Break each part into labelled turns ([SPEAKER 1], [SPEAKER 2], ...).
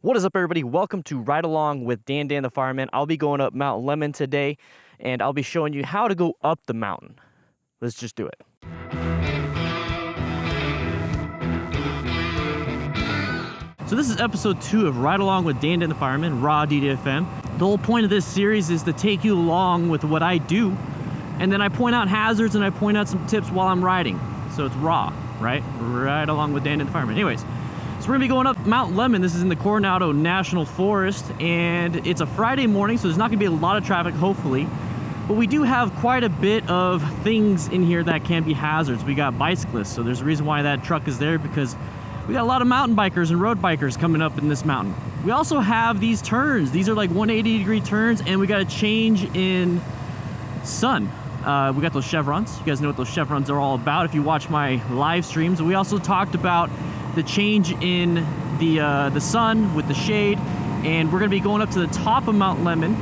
[SPEAKER 1] What is up, everybody? Welcome to Ride Along with Dan the Fireman. I'll be going up Mount Lemon today, and I'll be showing you how to go up the mountain. Let's just do it. So this is episode 2 of Ride Along with Dan the Fireman, raw DDFM. The whole point of this series is to take you along with what I do, and then I point out hazards and I point out some tips while I'm riding. So it's raw, right? Ride Along with Dan the Fireman. Anyways. So we're gonna be going up Mount Lemon. This is in the Coronado National Forest, and it's a Friday morning, so there's not gonna be a lot of traffic, hopefully. But we do have quite a bit of things in here that can be hazards. We got bicyclists, so there's a reason why that truck is there, because we got a lot of mountain bikers and road bikers coming up in this mountain. We also have these turns. These are like 180-degree turns, and we got a change in sun. We got those chevrons. You guys know what those chevrons are all about if you watch my live streams. We also talked about the change in the sun with the shade, and we're going to be going up to the top of Mount Lemon.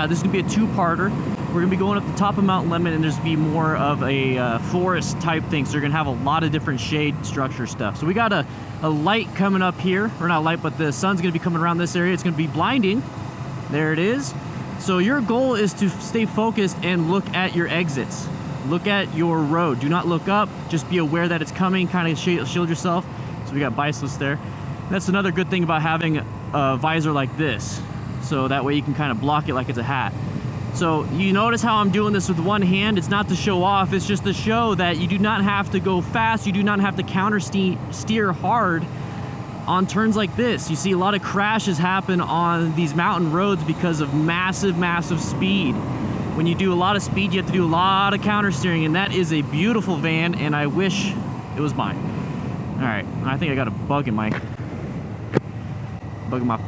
[SPEAKER 1] This is going to be a two-parter. We're going to be going up the top of Mount Lemon, and there's going to be more of a forest type thing, so you're going to have a lot of different shade structure stuff. So we got a light coming up here, or not light, but the sun's going to be coming around this area. It's going to be blinding. There it is. So your goal is to stay focused and look at your exits. Look at your road. Do not look up. Just be aware that it's coming. Kind of shield yourself. So we got bicyclists there. That's another good thing about having a visor like this. So that way you can kind of block it like it's a hat. So you notice how I'm doing this with one hand. It's not to show off. It's just to show that you do not have to go fast. You do not have to counter steer hard on turns like this. You see a lot of crashes happen on these mountain roads because of massive speed. When you do a lot of speed, you have to do a lot of counter steering, and that is a beautiful van, and I wish it was mine. All right, I think I got a bug in my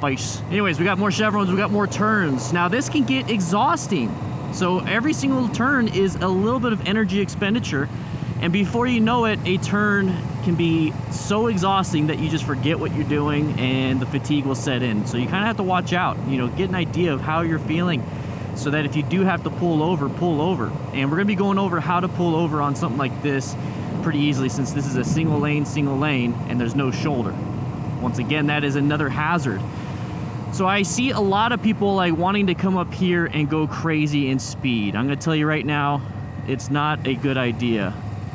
[SPEAKER 1] face. Anyways, we got more chevrons, we got more turns. Now this can get exhausting. So every single turn is a little bit of energy expenditure, and before you know it, a turn can be so exhausting that you just forget what you're doing and the fatigue will set in. So you kind of have to watch out, get an idea of how you're feeling, so that if you do have to pull over, pull over. And we're gonna be going over how to pull over on something like this pretty easily, since this is a single lane, and there's no shoulder. Once again, that is another hazard. So I see a lot of people like wanting to come up here and go crazy in speed. I'm gonna tell you right now, it's not a good idea,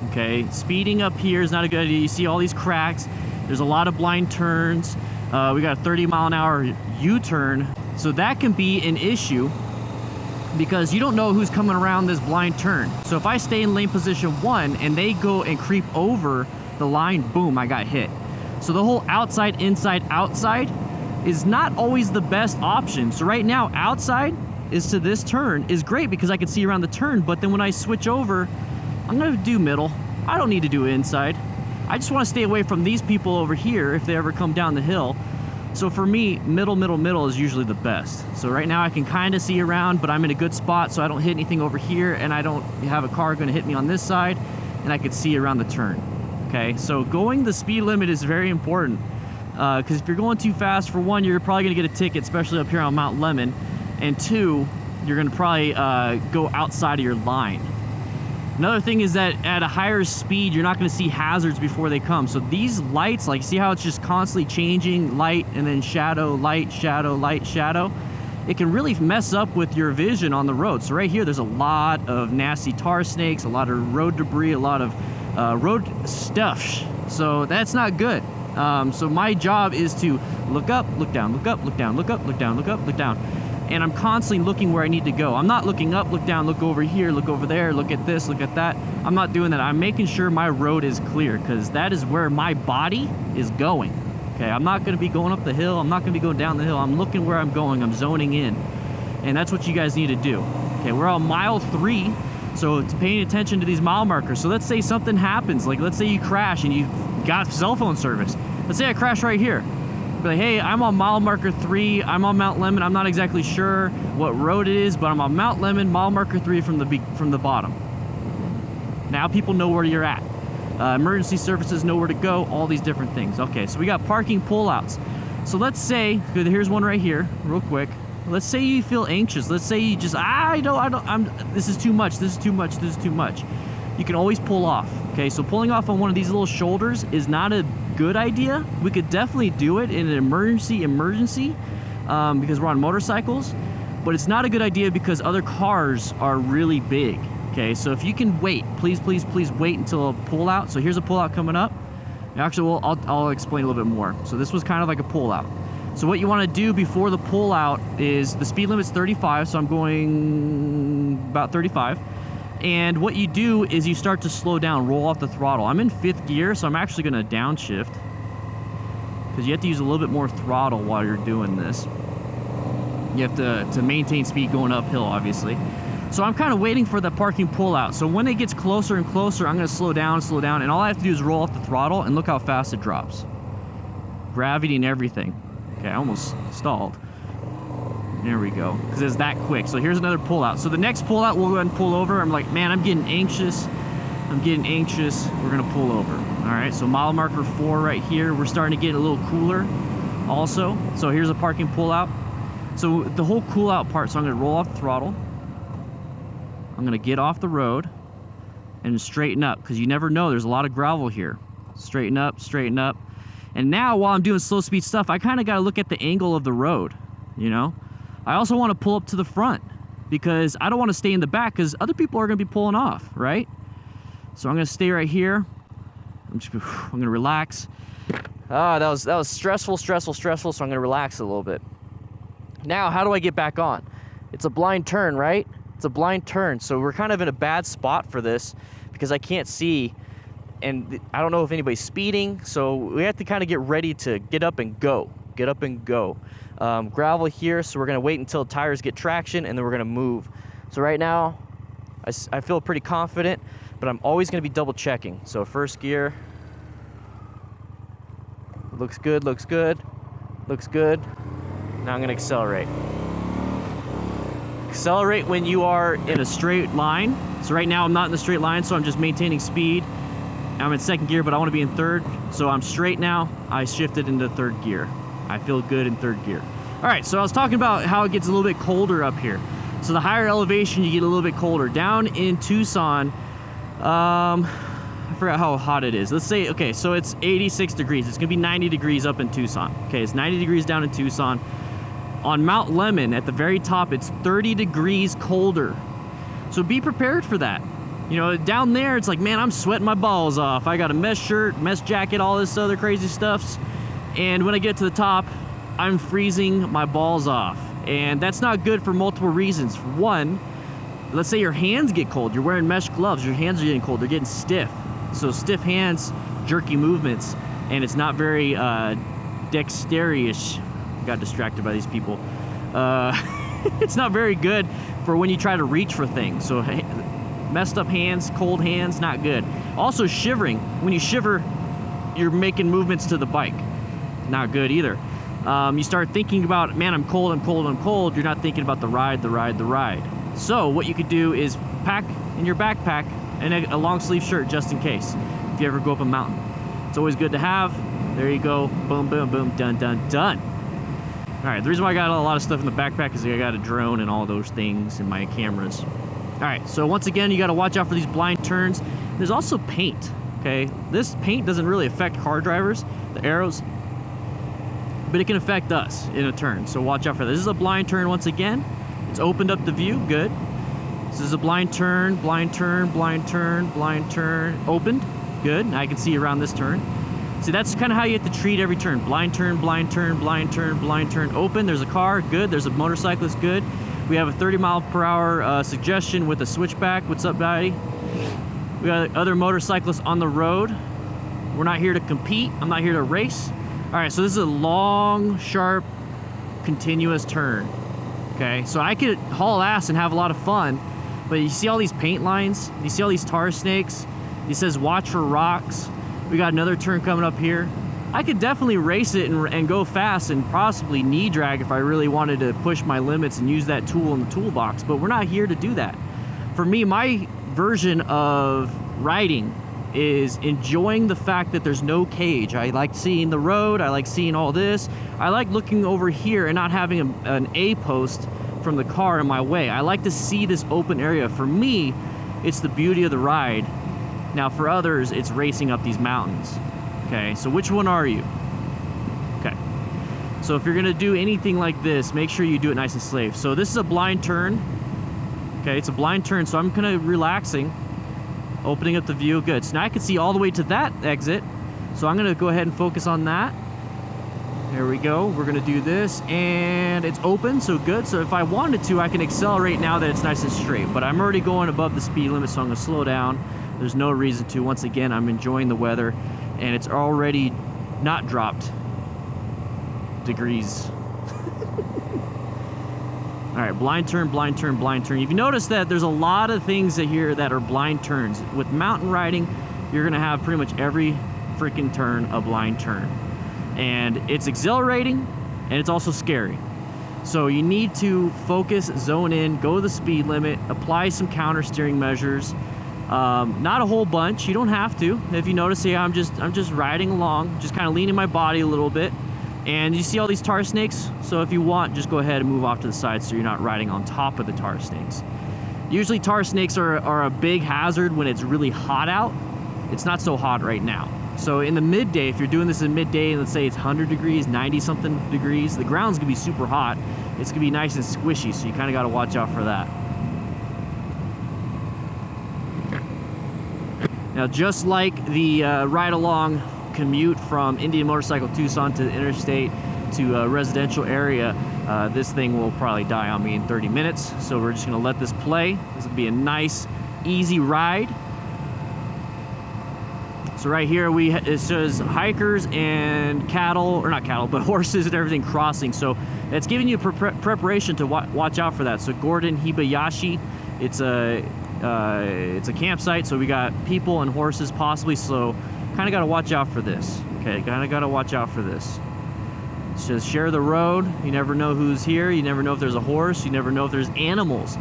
[SPEAKER 1] okay? Speeding up here is not a good idea. You see all these cracks. There's a lot of blind turns. We got a 30-mile-an-hour U-turn. So that can be an issue, because you don't know who's coming around this blind turn. So if I stay in lane position 1 and they go and creep over the line, boom, I got hit. So the whole outside, inside, outside is not always the best option. So right now, outside is to this turn is great because I can see around the turn, but then when I switch over, I'm gonna do middle. I don't need to do inside. I just wanna stay away from these people over here if they ever come down the hill. So for me, middle is usually the best. So right now I can kind of see around, but I'm in a good spot so I don't hit anything over here, and I don't have a car going to hit me on this side, and I can see around the turn. Okay, so going the speed limit is very important, because if you're going too fast, for one, you're probably going to get a ticket, especially up here on Mount Lemon, and two, you're going to probably go outside of your line. Another thing is that at a higher speed, you're not going to see hazards before they come. So these lights, like, see how it's just constantly changing, light and then shadow, light, shadow, light, shadow? It can really mess up with your vision on the road. So right here, there's a lot of nasty tar snakes, a lot of road debris, a lot of road stuff. So that's not good. So my job is to look up, look down, look up, look down, look up, look down, look up, look down. And I'm constantly looking where I need to go. I'm not looking up, look down, look over here, look over there, look at this, look at that. I'm not doing that. I'm making sure my road is clear, because that is where my body is going. Okay, I'm not gonna be going up the hill. I'm not gonna be going down the hill. I'm looking where I'm going. I'm zoning in. And that's what you guys need to do. Okay, we're on mile 3, so it's paying attention to these mile markers. So let's say something happens, like let's say you crash and you got cell phone service. Let's say I crash right here. Like, hey, I'm on mile marker 3, I'm on Mount Lemon, I'm not exactly sure what road it is, but I'm on Mount Lemon, mile marker 3 from the bottom. Now people know where you're at. Emergency services know where to go, all these different things. Okay, so we got parking pullouts. So let's say, here's one right here, real quick. Let's say you feel anxious. Let's say you just, this is too much, this is too much, this is too much. You can always pull off. Okay, so pulling off on one of these little shoulders is not a good idea. We could definitely do it in an emergency because we're on motorcycles, but it's not a good idea because other cars are really big. Okay, so if you can wait, please wait until a pullout. So here's a pullout coming up. Actually, well, I'll explain a little bit more. So this was kind of like a pullout. So what you want to do before the pullout is the speed limit's 35, so I'm going about 35. And what you do is you start to slow down, roll off the throttle. I'm in 5th gear, so I'm actually going to downshift because you have to use a little bit more throttle while you're doing this. You have to maintain speed going uphill, obviously. So I'm kind of waiting for the parking pullout. So when it gets closer and closer, I'm going to slow down, and all I have to do is roll off the throttle, and look how fast it drops. Gravity and everything. Okay, I almost stalled. There we go, because it's that quick. So here's another pullout. So the next pullout, we'll go ahead and pull over. I'm like, man, I'm getting anxious. We're going to pull over. All right, so mile marker 4 right here. We're starting to get a little cooler also. So here's a parking pullout. So the whole cool out part, so I'm going to roll off the throttle. I'm going to get off the road and straighten up because you never know. There's a lot of gravel here. Straighten up. And now while I'm doing slow speed stuff, I kind of got to look at the angle of the road, you know? I also want to pull up to the front because I don't want to stay in the back because other people are going to be pulling off, right? So I'm going to stay right here. I'm going to relax. That was stressful, so I'm going to relax a little bit. Now, how do I get back on? It's a blind turn, right? It's a blind turn, so we're kind of in a bad spot for this because I can't see, and I don't know if anybody's speeding, so we have to kind of get ready to get up and go. Gravel here, so we're going to wait until tires get traction, and then we're going to move. So right now, I feel pretty confident, but I'm always going to be double checking. So 1st gear. Looks good. Now I'm going to accelerate. Accelerate when you are in a straight line. So right now I'm not in the straight line, so I'm just maintaining speed. I'm in 2nd gear, but I want to be in 3rd. So I'm straight now. I shifted into 3rd gear. I feel good in 3rd gear. All right, so I was talking about how it gets a little bit colder up here. So the higher elevation, you get a little bit colder. Down in Tucson, I forgot how hot it is. Let's say, okay, so it's 86 degrees. It's gonna be 90 degrees up in Tucson. Okay, it's 90 degrees down in Tucson. On Mount Lemmon, at the very top, it's 30 degrees colder. So be prepared for that. You know, down there, it's like, man, I'm sweating my balls off. I got a mesh shirt, mesh jacket, all this other crazy stuff. And when I get to the top, I'm freezing my balls off. And that's not good for multiple reasons. One, let's say your hands get cold. You're wearing mesh gloves. Your hands are getting cold. They're getting stiff. So stiff hands, jerky movements, and it's not very dexterous. Got distracted by these people. It's not very good for when you try to reach for things. So messed up hands, cold hands, not good. Also shivering. When you shiver, you're making movements to the bike. Not good either. You start thinking about, man, I'm cold. You're not thinking about the ride. So what you could do is pack in your backpack and a long sleeve shirt just in case if you ever go up a mountain. It's always good to have. There you go. Boom, boom, boom. Done. All right, the reason why I got a lot of stuff in the backpack is I got a drone and all those things and my cameras. All right, so once again, you got to watch out for these blind turns. There's also paint, okay? This paint doesn't really affect car drivers, the arrows, but it can affect us in a turn, so watch out for this. This is a blind turn once again. It's opened up the view, good. This is a blind turn, opened, good. I can see around this turn. See, that's kind of how you have to treat every turn. Blind turn, open. There's a car, good. There's a motorcyclist, good. We have a 30 mile per hour suggestion with a switchback. What's up, buddy? We got other motorcyclists on the road. We're not here to compete. I'm not here to race. All right, so this is a long, sharp, continuous turn. Okay, so I could haul ass and have a lot of fun, but you see all these paint lines? You see all these tar snakes? It says watch for rocks. We got another turn coming up here. I could definitely race it and go fast and possibly knee drag if I really wanted to push my limits and use that tool in the toolbox, but we're not here to do that. For me, my version of riding is enjoying the fact that there's no cage. I like seeing the road. I like seeing all this. I like looking over here and not having an A post from the car in my way. I like to see this open area. For me, it's the beauty of the ride. Now for others, it's racing up these mountains. Okay, Okay, so which one are you? Okay. So if you're gonna do anything like this, make sure you do it nice and safe. So this is a blind turn. Okay, it's a blind turn, so I'm kind of relaxing, opening up the view. Good. So now I can see all the way to that exit. So I'm gonna go ahead and focus on that. There we go. We're gonna do this, and it's open, so good. So if I wanted to, I can accelerate now that it's nice and straight, but I'm already going above the speed limit, so I'm gonna slow down. There's no reason to. Once again, I'm enjoying the weather, and it's already not dropped degrees. All right, blind turn, blind turn, blind turn. If you notice that there's a lot of things here that are blind turns. With mountain riding, you're gonna have pretty much every freaking turn a blind turn. And it's exhilarating, and it's also scary. So you need to focus, zone in, go the speed limit, apply some counter steering measures. Not a whole bunch, you don't have to. If you notice here, I'm just riding along, just kind of leaning my body a little bit. And you see all these tar snakes? So if you want, just go ahead and move off to the side so you're not riding on top of the tar snakes. Usually tar snakes are a big hazard when it's really hot out. It's not so hot right now. So in the midday, if you're doing this in midday, and let's say it's 100 degrees, 90 something degrees, the ground's gonna be super hot. It's gonna be nice and squishy, so you kind of gotta watch out for that. Now, just like the ride-along commute from Indian Motorcycle Tucson to the interstate to a residential area, this thing will probably die on me in 30 minutes. So we're just gonna let this play. This will be a nice, easy ride. So right here, it says hikers and cattle, or not cattle, but horses and everything crossing. So it's giving you preparation to watch out for that. So Gordon Hibayashi, it's a campsite, so we got people and horses possibly, so kind of got to watch out for this. Okay, kind of got to watch out for this. It's just share the road. You never know who's here. You never know if there's a horse. You never know if there's animals.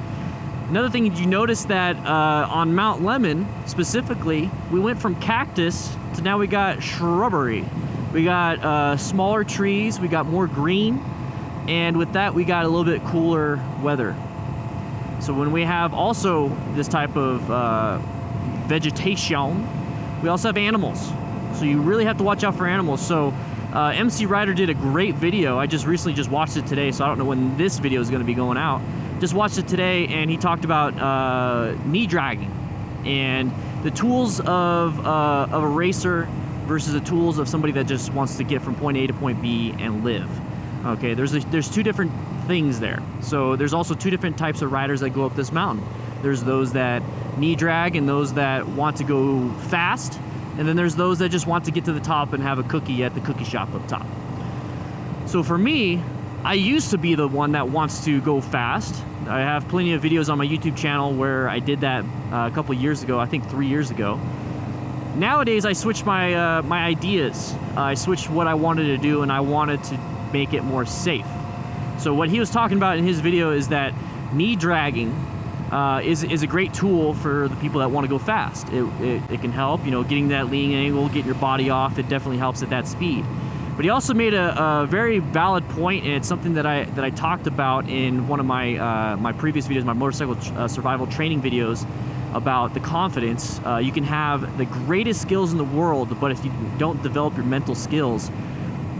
[SPEAKER 1] Another thing, did you notice that on Mount Lemon, specifically, we went from cactus to now we got shrubbery. We got smaller trees, we got more green, and with that, we got a little bit cooler weather. So when we have also this type of vegetation, we also have animals. So you really have to watch out for animals. So MC Ryder did a great video. I just recently watched it today, so I don't know when this video is going to be going out. Just watched it today, and he talked about knee dragging and the tools of a racer versus the tools of somebody that just wants to get from point A to point B and live. Okay, there's two different things there. So there's also two different types of riders that go up this mountain. There's those that knee drag and those that want to go fast, and then there's those that just want to get to the top and have a cookie at the cookie shop up top. So for me, I used to be the one that wants to go fast. I have plenty of videos on my YouTube channel where I did that a couple years ago, I think 3 years ago. Nowadays, I switched my ideas. I switched what I wanted to do, and I wanted to make it more safe. So what he was talking about in his video is that knee dragging is a great tool for the people that want to go fast. It can help, you know, getting that lean angle, getting your body off. It definitely helps at that speed. But he also made a very valid point, and it's something that I talked about in one of my my previous videos, my motorcycle survival training videos, about the confidence. You can have the greatest skills in the world, but if you don't develop your mental skills,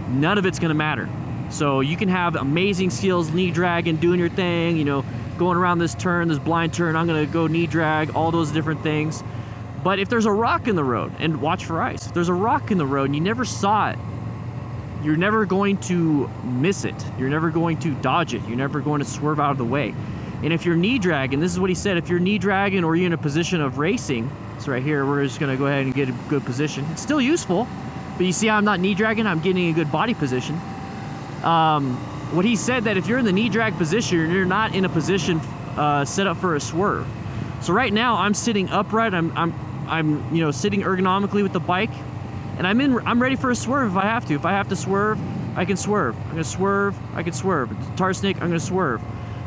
[SPEAKER 1] none of it's going to matter. So you can have amazing skills, knee dragging, doing your thing, you know, going around this turn, this blind turn, I'm going to go knee drag, all those different things. But if there's a rock in the road, and watch for ice, if there's a rock in the road and you never saw it, you're never going to miss it. You're never going to dodge it. You're never going to swerve out of the way. And if you're knee dragging, this is what he said, if you're knee dragging or you're in a position of racing, so right here, we're just gonna go ahead and get a good position. It's still useful, but you see how I'm not knee dragging, I'm getting a good body position. What he said, that if you're in the knee drag position, you're not in a position set up for a swerve. So right now, I'm sitting upright, I'm you know, sitting ergonomically with the bike, and I'm ready for a swerve if I have to. If I have to swerve, I can swerve. I'm gonna swerve, I can swerve. Tar snake, I'm gonna swerve.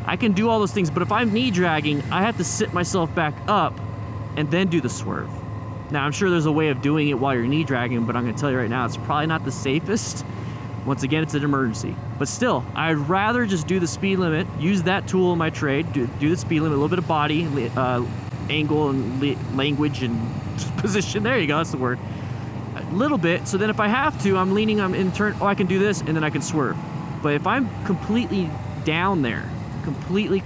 [SPEAKER 1] I can do all those things, but if I'm knee dragging, I have to sit myself back up and then do the swerve. Now, I'm sure there's a way of doing it while you're knee dragging, but I'm gonna tell you right now, it's probably not the safest. Once again, it's an emergency. But still, I'd rather just do the speed limit, use that tool in my trade, do the speed limit, a little bit of body, angle and language and position. There you go, that's the word. little bit, so then if I have to, I'm leaning, I'm in turn, oh, I can do this, and then I can swerve. But if I'm completely down there, completely,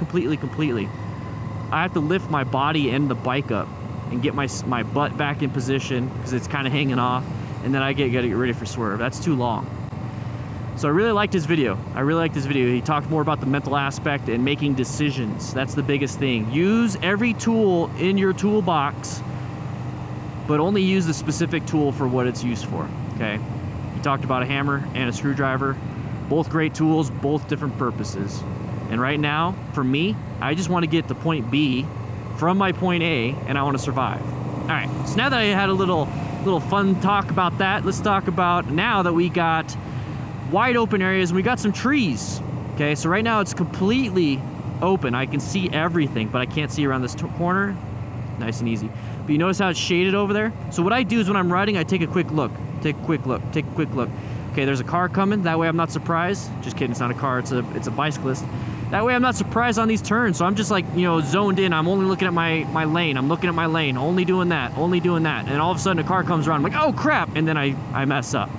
[SPEAKER 1] I have to lift my body and the bike up and get my butt back in position because it's kind of hanging off, and then I gotta get ready for swerve. That's too long. So I really liked his video. He talked more about the mental aspect and making decisions. That's the biggest thing. Use every tool in your toolbox, but only use the specific tool for what it's used for, okay? He talked about a hammer and a screwdriver. Both great tools, both different purposes. And right now, for me, I just want to get to point B from my point A, and I want to survive. All right, so now that I had a little fun talk about that, let's talk about now that we got wide open areas and we got some trees. Okay, so right now it's completely open. I can see everything, but I can't see around this corner. Nice and easy. But you notice how it's shaded over there? So what I do is when I'm riding, I take a quick look. Okay, there's a car coming. That way I'm not surprised. Just kidding, it's not a car, it's a bicyclist. That way I'm not surprised on these turns. So I'm just like, you know, zoned in. I'm only looking at my lane. I'm looking at my lane, only doing that. And all of a sudden a car comes around. I'm like, oh crap, and then I mess up.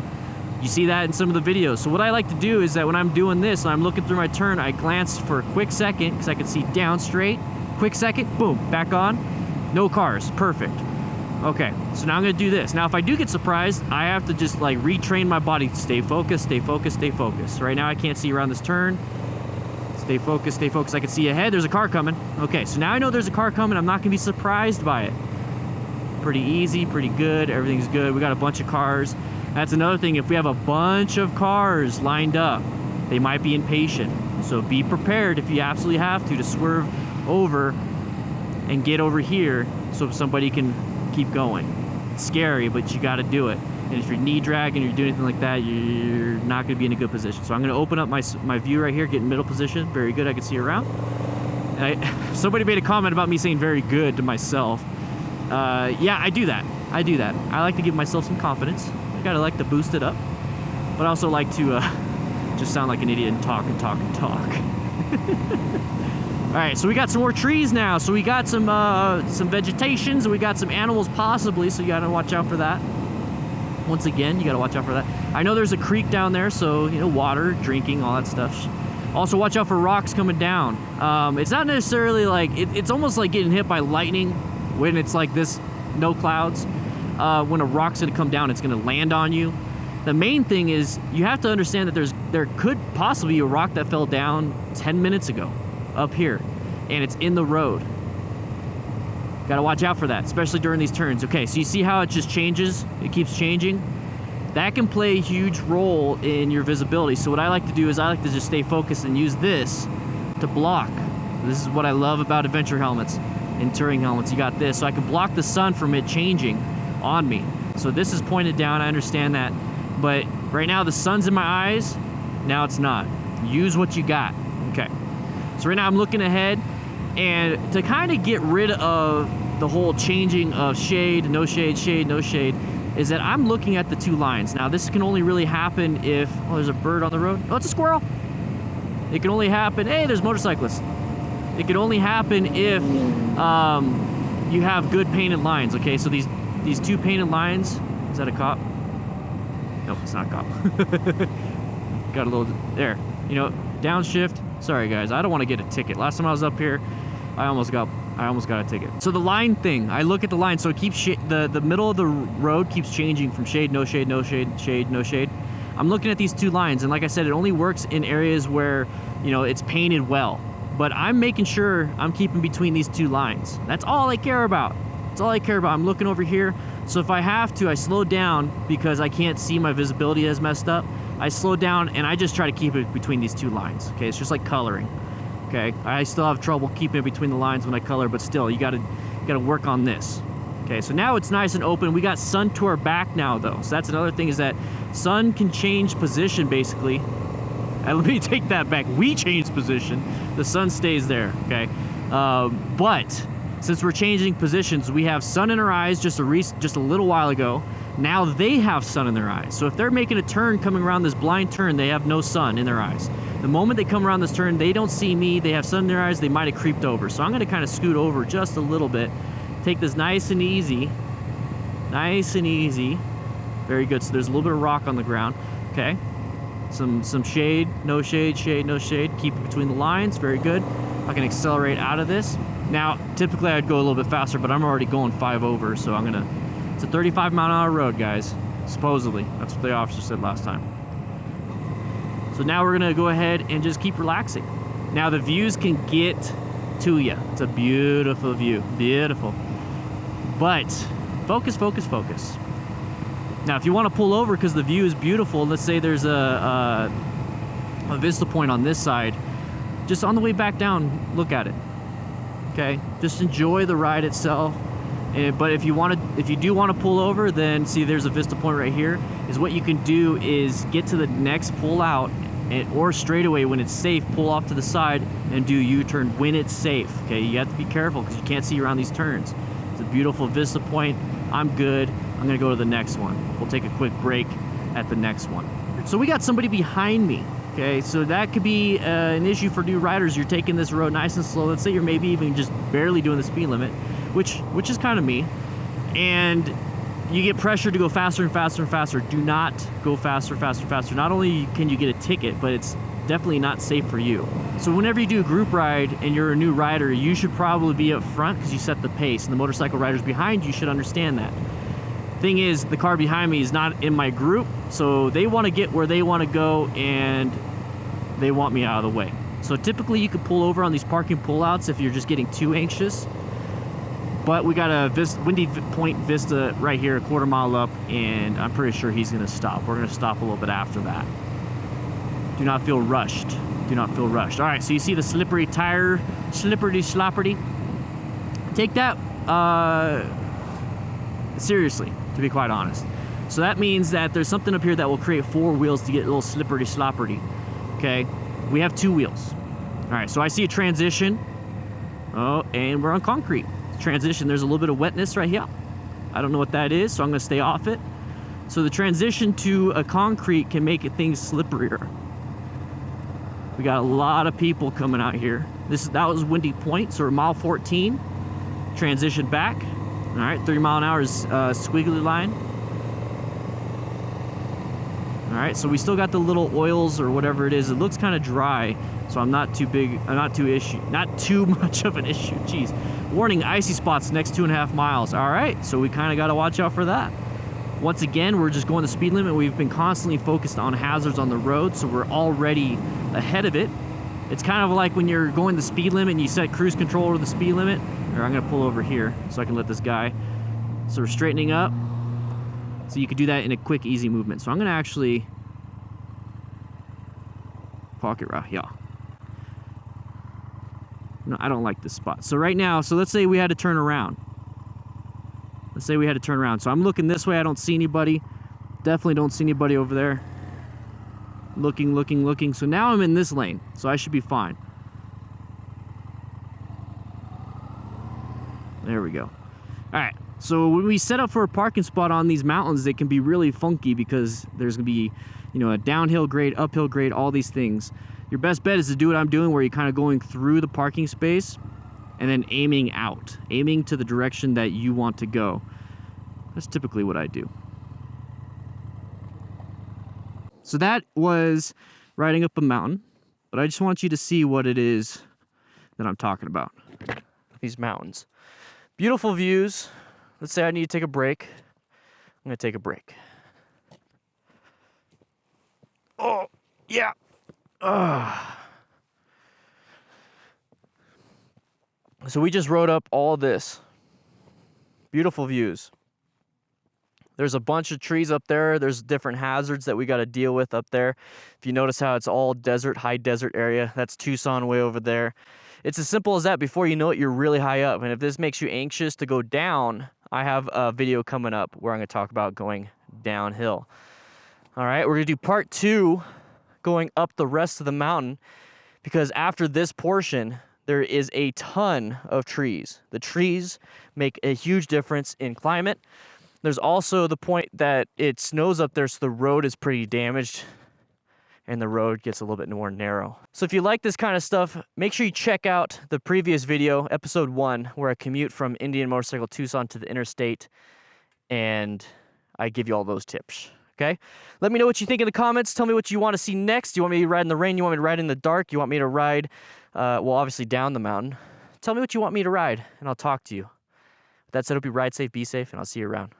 [SPEAKER 1] You see that in some of the videos. So what I like to do is that when I'm doing this and I'm looking through my turn, I glance for a quick second because I can see down straight. Quick second, boom, back on. No cars, perfect. Okay, so now I'm gonna do this. Now if I do get surprised, I have to just like retrain my body to stay focused. Right now I can't see around this turn. Stay focused. I can see ahead, there's a car coming. Okay, so now I know there's a car coming, I'm not gonna be surprised by it. Pretty easy, pretty good, everything's good. We got a bunch of cars. That's another thing, if we have a bunch of cars lined up, they might be impatient. So be prepared if you absolutely have to swerve over and get over here so somebody can keep going. It's scary, but you gotta do it. And if you're knee dragging or you're doing anything like that, you're not gonna be in a good position. So I'm gonna open up my view right here, get in middle position. Very good, I can see around. And somebody made a comment about me saying very good to myself. Yeah, I do that. I like to give myself some confidence. I gotta like to boost it up, but I also like to just sound like an idiot and talk. All right, so we got some more trees now. So we got some vegetations, and we got some animals possibly. So you gotta watch out for that. Once again, you gotta watch out for that. I know there's a creek down there, so you know, water, drinking, all that stuff. Also, watch out for rocks coming down. It's not necessarily like it's almost like getting hit by lightning when it's like this, no clouds. When a rock's gonna come down, it's gonna land on you. The main thing is you have to understand that there could possibly be a rock that fell down 10 minutes ago up here, and it's in the road. Gotta watch out for that, especially during these turns. Okay, so you see how it just changes? It keeps changing. That can play a huge role in your visibility. So what I like to do is I like to just stay focused and use this to block. This is what I love about adventure helmets and touring helmets. You got this, so I can block the sun from it changing on me. So this is pointed down, I understand that. But right now the sun's in my eyes, now it's not. Use what you got. Okay. So right now I'm looking ahead, and to kind of get rid of the whole changing of shade, no shade, shade, no shade, is that I'm looking at the two lines. Now this can only really happen if, oh, there's a bird on the road. Oh, it's a squirrel. It can only happen, hey, there's motorcyclists. It can only happen if you have good painted lines, okay? So these two painted lines, is that a cop? Nope, it's not a cop. Got a little, there, you know, downshift. Sorry guys, I don't want to get a ticket. Last time I was up here, I almost got a ticket. So the line thing, I look at the line, so it keeps the middle of the road keeps changing from shade, no shade, no shade, shade, no shade. I'm looking at these two lines, and like I said, it only works in areas where, you know, it's painted well. But I'm making sure I'm keeping between these two lines. That's all I care about. That's all I care about. I'm looking over here. So if I have to, I slow down because I can't see, my visibility is messed up. I slow down and I just try to keep it between these two lines. Okay, it's just like coloring. Okay, I still have trouble keeping it between the lines when I color, but still, you gotta work on this. Okay, so now it's nice and open. We got sun to our back now though. So that's another thing, is that sun can change position basically. And let me take that back. We change position. The sun stays there, okay? But since we're changing positions, we have sun in our eyes just a little while ago. Now they have sun in their eyes. So if they're making a turn coming around this blind turn, they have no sun in their eyes. The moment they come around this turn, they don't see me, they have sun in their eyes, they might have creeped over. So I'm gonna kind of scoot over just a little bit, take this nice and easy, Very good. So there's a little bit of rock on the ground. Okay. Some shade, no shade, shade, no shade. Keep it between the lines. Very good. I can accelerate out of this. Now, typically I'd go a little bit faster, but I'm already going 5 over, so I'm gonna... It's a 35-mile-an-hour road, guys. Supposedly. That's what the officer said last time. So now we're gonna go ahead and just keep relaxing. Now the views can get to you. It's a beautiful view. Beautiful. But focus, focus, focus. Now, if you want to pull over because the view is beautiful, let's say there's a vista point on this side, just on the way back down, look at it. Okay, just enjoy the ride itself. But if you do want to pull over, then see there's a vista point right here. Is what you can do is get to the next pull out, or straightaway when it's safe, pull off to the side and do U-turn when it's safe. Okay, you have to be careful because you can't see around these turns. It's a beautiful vista point. I'm good. I'm gonna go to the next one. We'll take a quick break at the next one. So we got somebody behind me. Okay, so that could be an issue for new riders. You're taking this road nice and slow. Let's say you're maybe even just barely doing the speed limit, which is kind of me. And you get pressure to go faster and faster and faster. Do not go faster, faster, faster. Not only can you get a ticket, but it's definitely not safe for you. So whenever you do a group ride and you're a new rider, you should probably be up front because you set the pace, and the motorcycle riders behind you should understand that. Thing is, the car behind me is not in my group, so they want to get where they want to go and they want me out of the way. So typically you can pull over on these parking pullouts if you're just getting too anxious. But we got a windy point vista right here, a quarter-mile up, and I'm pretty sure he's going to stop. We're going to stop a little bit after that. Do not feel rushed. Do not feel rushed. All right, so you see the slippery tire, slipperty-slopperty. Take that seriously, to be quite honest. So that means that there's something up here that will create 4 wheels to get a little slipperty-slopperty. Okay, we have 2 wheels. All right, so I see a transition. Oh, and we're on concrete. Transition, there's a little bit of wetness right here. I don't know what that is, so I'm gonna stay off it. So the transition to a concrete can make things slipperier. We got a lot of people coming out here. That was Windy Point, so we're mile 14. Transition back. All right, 30 mile an hour is squiggly line. All right, so we still got the little oils or whatever it is. It looks kind of dry, so I'm not too much of an issue. Jeez. Warning, icy spots next 2.5 miles. All right, so we kind of got to watch out for that. Once again, we're just going the speed limit. We've been constantly focused on hazards on the road, so we're already ahead of it. It's kind of like when you're going the speed limit and you set cruise control over the speed limit. Or I'm going to pull over here so I can let this guy. So we're straightening up. So you can do that in a quick, easy movement. So I'm going to actually pocket route, yeah. No, I don't like this spot. So right now, so let's say we had to turn around. Let's say we had to turn around. So I'm looking this way. I don't see anybody. Definitely don't see anybody over there. Looking, looking, looking. So now I'm in this lane. So I should be fine. There we go. All right. So when we set up for a parking spot on these mountains, they can be really funky because there's going to be, you know, a downhill grade, uphill grade, all these things. Your best bet is to do what I'm doing, where you're kind of going through the parking space and then aiming out, aiming to the direction that you want to go. That's typically what I do. So that was riding up a mountain, but I just want you to see what it is that I'm talking about. These mountains. Beautiful views. Let's say I need to take a break. I'm going to take a break. Oh, yeah. So we just rode up all this. Beautiful views. There's a bunch of trees up there. There's different hazards that we got to deal with up there. If you notice how it's all desert, high desert area, that's Tucson way over there. It's as simple as that. Before you know it, you're really high up. And if this makes you anxious to go down, I have a video coming up where I'm going to talk about going downhill. All right, we're going to do part 2, going up the rest of the mountain, because after this portion, there is a ton of trees. The trees make a huge difference in climate. There's also the point that it snows up there, so the road is pretty damaged and the road gets a little bit more narrow. So if you like this kind of stuff, make sure you check out the previous video, episode 1, where I commute from Indian Motorcycle Tucson to the interstate, and I give you all those tips. Okay? Let me know what you think in the comments. Tell me what you want to see next. Do you want me to ride in the rain? You want me to ride in the dark? You want me to ride, well, obviously down the mountain. Tell me what you want me to ride, and I'll talk to you. With that said, hope you ride safe, be safe, and I'll see you around.